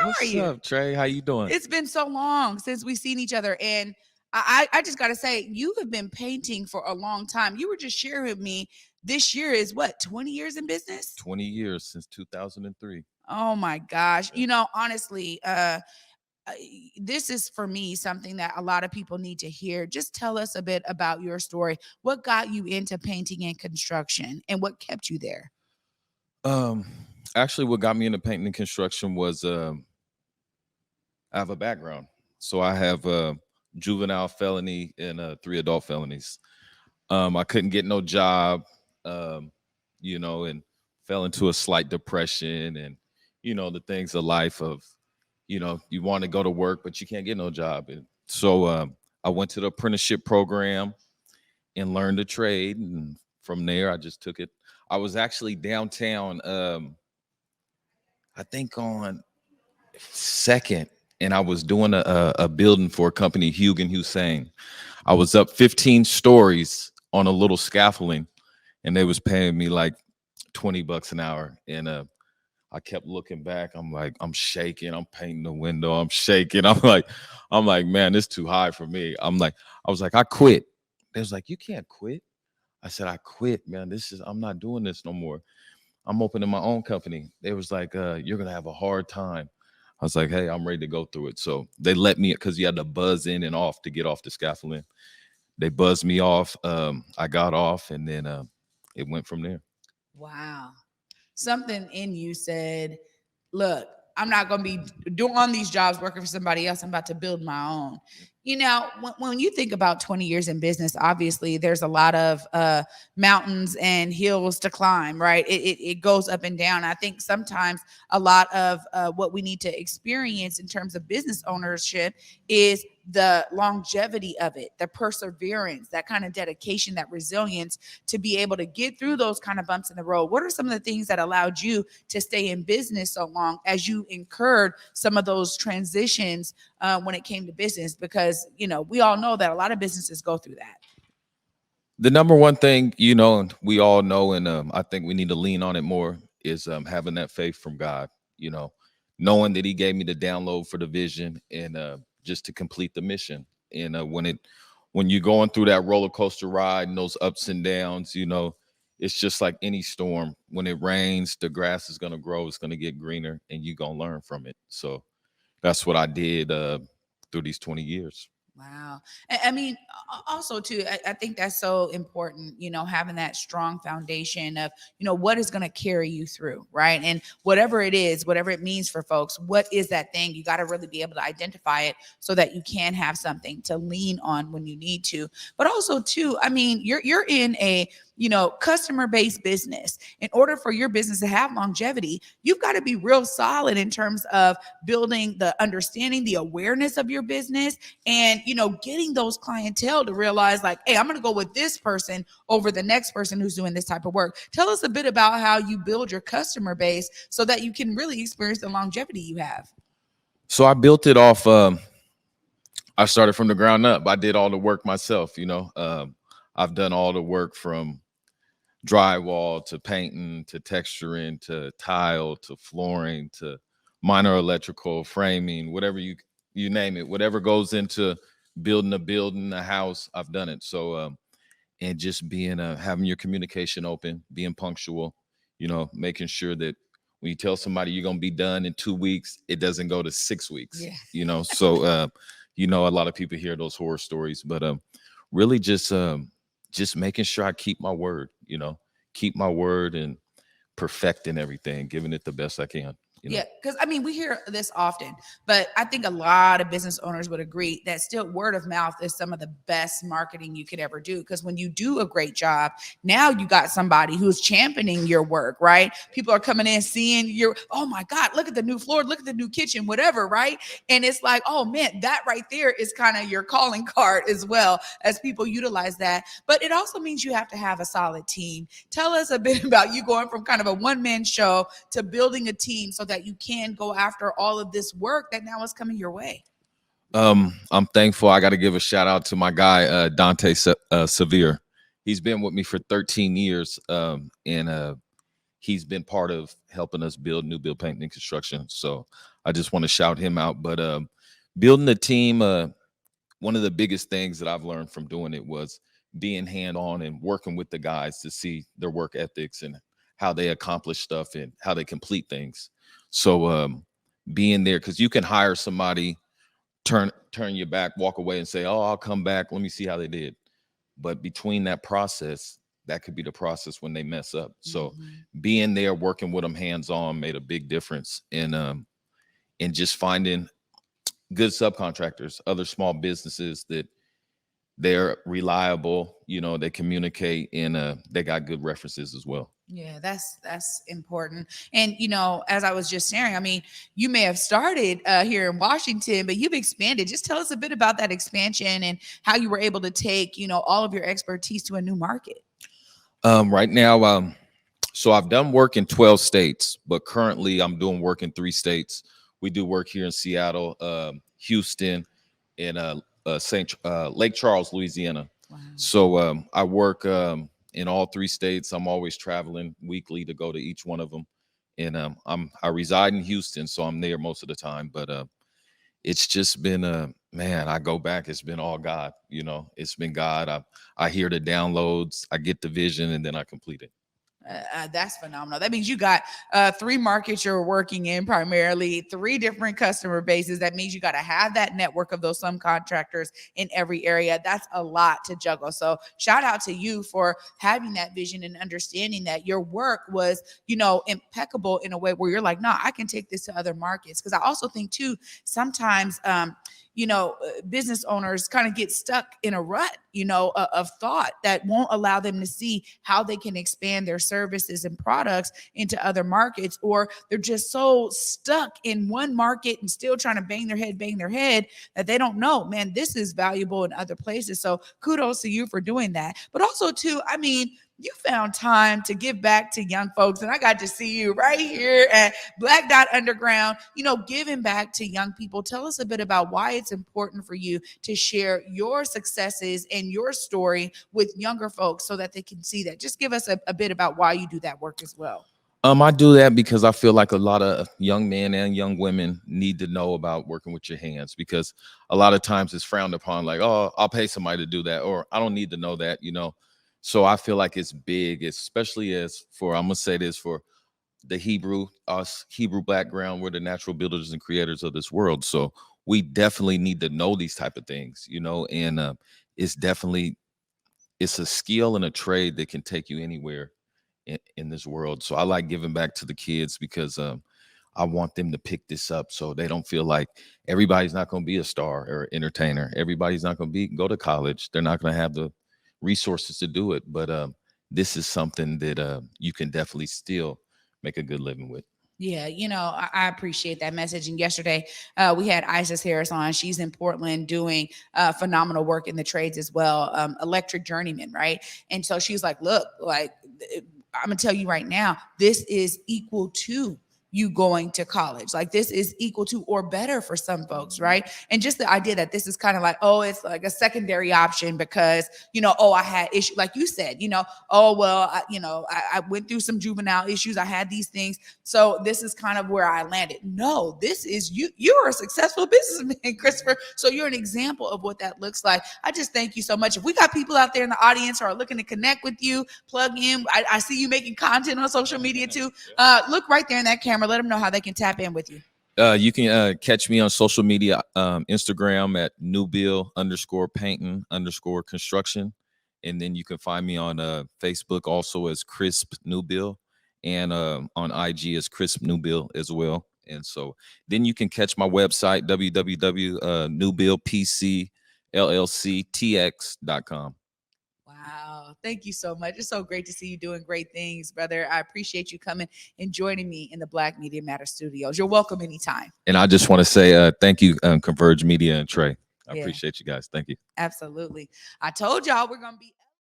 are What's you? up, Trey? How you doing? It's been so long since we've seen each other. And I just got to say, you have been painting for a long time. You were just sharing with me this year is what, 20 years in business? 20 years since 2003. Oh my gosh. Yeah. Honestly, uh, this is for me something that a lot of people need to hear. Just tell us a bit about your story. What got you into painting and construction and what kept you there? Um, Actually, what got me into painting and construction was I have a background. So I have a juvenile felony and 3 adult felonies. I couldn't get no job, um, and fell into a slight depression and, the things of life of, you want to go to work, but you can't get no job. And so I went to the apprenticeship program and learned a trade. And from there, I just took it. I was actually downtown, I think on second, and I was doing a building for a company, Hugin Hussein. I was up 15 stories on a little scaffolding, and they was paying me like $20 an hour. And I kept looking back. I'm like, I'm shaking. I'm painting the window. I'm shaking. I'm like, man, this is too high for me. I was like, I quit. They was like, you can't quit. I said, I quit, man. I'm not doing this no more. I'm opening my own company. They was like, you're gonna have a hard time. I was like, hey, I'm ready to go through it. So they let me, because you had to buzz in and off to get off the scaffolding. They buzzed me off. I got off, and then it went from there. Wow. Something in you said, look, I'm not going to be doing on these jobs working for somebody else. I'm about to build my own. When you think about 20 years in business, obviously there's a lot of mountains and hills to climb, right? It goes up and down. I think sometimes a lot of what we need to experience in terms of business ownership is the longevity of it, the perseverance, that kind of dedication, that resilience to be able to get through those kind of bumps in the road. What are some of the things that allowed you to stay in business so long as you incurred some of those transitions when it came to business? Because, we all know that a lot of businesses go through that. The number one thing, and we all know, and I think we need to lean on it more, is having that faith from God. You know, knowing that He gave me the download for the vision and just to complete the mission. And when you're going through that roller coaster ride and those ups and downs, it's just like any storm. When it rains, the grass is gonna grow, it's gonna get greener, and you're gonna learn from it. So that's what I did through these 20 years. Wow. I mean, also too, I think that's so important, having that strong foundation of, what is going to carry you through, right? And whatever it is, whatever it means for folks, what is that thing? You got to really be able to identify it so that you can have something to lean on when you need to. But also too, I mean, you're in a, customer based business. In order for your business to have longevity, you've got to be real solid in terms of building the understanding, the awareness of your business, and getting those clientele to realize like, hey, I'm going to go with this person over the next person who's doing this type of work. Tell us a bit about how you build your customer base so that you can really experience the longevity you have. So I built it off. I started from the ground up. I did all the work myself. I've done all the work from drywall to painting to texturing to tile to flooring to minor electrical framing, whatever you name it, whatever goes into building a building, a house, I've done it. So and just being having your communication open, being punctual, making sure that when you tell somebody you're gonna be done in 2 weeks, it doesn't go to 6 weeks. Yeah. So a lot of people hear those horror stories, but really just making sure I keep my word, keep my word and perfecting everything, giving it the best I can. Yeah, because I mean, we hear this often, but I think a lot of business owners would agree that still word of mouth is some of the best marketing you could ever do. Because when you do a great job, now you got somebody who's championing your work, right? People are coming in seeing oh my God, look at the new floor, look at the new kitchen, whatever, right? And it's like, oh man, that right there is kind of your calling card as well as people utilize that. But it also means you have to have a solid team. Tell us a bit about you going from kind of a one-man show to building a team so that you can go after all of this work that now is coming your way. I'm thankful. I got to give a shout out to my guy, Dante Severe. He's been with me for 13 years. And he's been part of helping us build Newbill Painting and Construction. So I just want to shout him out. But building a team, one of the biggest things that I've learned from doing it was being hand-on and working with the guys to see their work ethics and how they accomplish stuff and how they complete things. So being there, because you can hire somebody, turn your back, walk away and say, oh, I'll come back, let me see how they did. But between that process, that could be the process when they mess up. So being there, working with them hands-on made a big difference in just finding good subcontractors, other small businesses that they're reliable, you know, they communicate, and they got good references as well. Yeah, that's important. And you know, as I was just sharing, I mean, you may have started here in Washington, but you've expanded. Just tell us a bit about that expansion and how you were able to take, you know, all of your expertise to a new market. Right now, so I've done work in 12 states, but currently I'm doing work in 3 states. We do work here in Seattle, Houston, and Lake Charles, Louisiana. Wow. So I work in all 3 states. I'm always traveling weekly to go to each one of them, and I reside in Houston, so I'm there most of the time. But it's just been man, I go back, it's been all God. You know, it's been God. I hear the downloads, I get the vision, and then I complete it. That's phenomenal. That means you got 3 markets you're working in, primarily 3 different customer bases. That means you got to have that network of those subcontractors in every area. That's a lot to juggle. So shout out to you for having that vision and understanding that your work was, you know, impeccable in a way where you're like, no, I can take this to other markets. Because I also think too, sometimes you know, business owners kind of get stuck in a rut, you know, of thought that won't allow them to see how they can expand their services and products into other markets, or they're just so stuck in one market and still trying to bang their head that they don't know, man, this is valuable in other places. So kudos to you for doing that. But also too, I mean, you found time to give back to young folks. And I got to see you right here at Black Dot Underground, you know, giving back to young people. Tell us a bit about why it's important for you to share your successes and your story with younger folks so that they can see that. Just give us a bit about why you do that work as well. I do that because I feel like a lot of young men and young women need to know about working with your hands, because a lot of times it's frowned upon, like, oh, I'll pay somebody to do that, or I don't need to know that, you know. So I feel like it's big, especially as for, I'm gonna say this, for the Hebrew background, we're the natural builders and creators of this world. So we definitely need to know these type of things, you know, and it's definitely, it's a skill and a trade that can take you anywhere in this world. So I like giving back to the kids because I want them to pick this up so they don't feel like everybody's not going to be a star or entertainer. Everybody's not going to go to college. They're not going to have the resources to do it. But this is something that you can definitely still make a good living with. Yeah, you know, I appreciate that message. And yesterday, we had Isis Harris on. She's in Portland doing phenomenal work in the trades as well, electric journeyman, right? And so she's like, look, like, I'm gonna tell you right now, this is equal to you going to college. Like, this is equal to or better for some folks, right? And just the idea that this is kind of like, oh, it's like a secondary option because, you know, oh, I had issue, like you said, you know, oh, well, I went through some juvenile issues. I had these things. So this is kind of where I landed. No, this is you. You're a successful businessman, Christopher. So you're an example of what that looks like. I just thank you so much. If we got people out there in the audience who are looking to connect with you, plug in. I see you making content on social media too. Look right there in that camera. Let them know how they can tap in with you. You can catch me on social media, Instagram at Newbill_Painting _Construction. And then you can find me on Facebook also as Crisp Newbill, and on IG as Crisp Newbill as well. And so then you can catch my website, www.newbillpcllctx.com. Wow. Thank you so much. It's so great to see you doing great things, brother. I appreciate you coming and joining me in the Black Media Matter studios. You're welcome anytime. And I just want to say thank you, Converge Media and Trae. I appreciate you guys. Thank you. Absolutely. I told y'all we're going to be